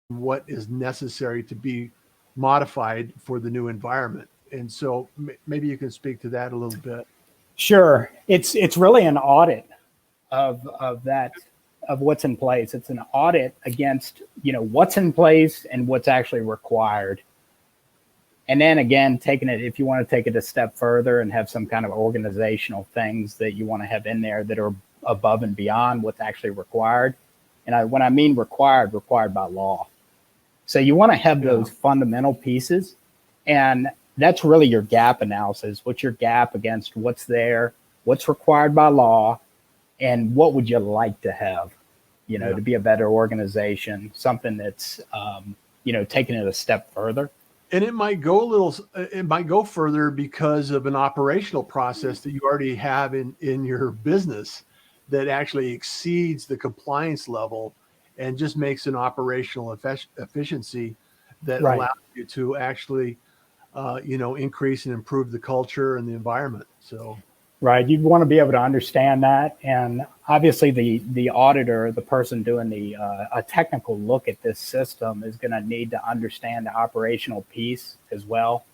what is necessary to be modified for the new environment. And so maybe you can speak to that a little bit. Sure. It's really an audit of that, of what's in place. It's an audit against, what's in place and what's actually required. And then again, if you want to take it a step further and have some kind of organizational things that you want to have in there that are above and beyond what's actually required. And when I mean required by law. So you want to have those fundamental pieces, and that's really your gap analysis. What's your gap against what's there, what's required by law, and what would you like to have, to be a better organization, something that's, taking it a step further. And it might go further because of an operational process that you already have in your business that actually exceeds the compliance level and just makes an operational efficiency that allows you to actually, increase and improve the culture and the environment. So, right, you'd want to be able to understand that, and obviously the auditor, the person doing a technical look at this system, is going to need to understand the operational piece as well.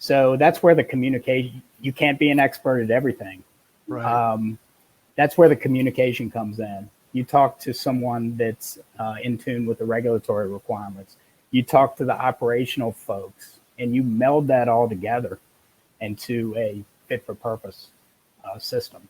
So that's where the communication. You can't be an expert at everything. Right. That's where the communication comes in. You talk to someone that's in tune with the regulatory requirements. You talk to the operational folks, and you meld that all together into a fit for purpose system.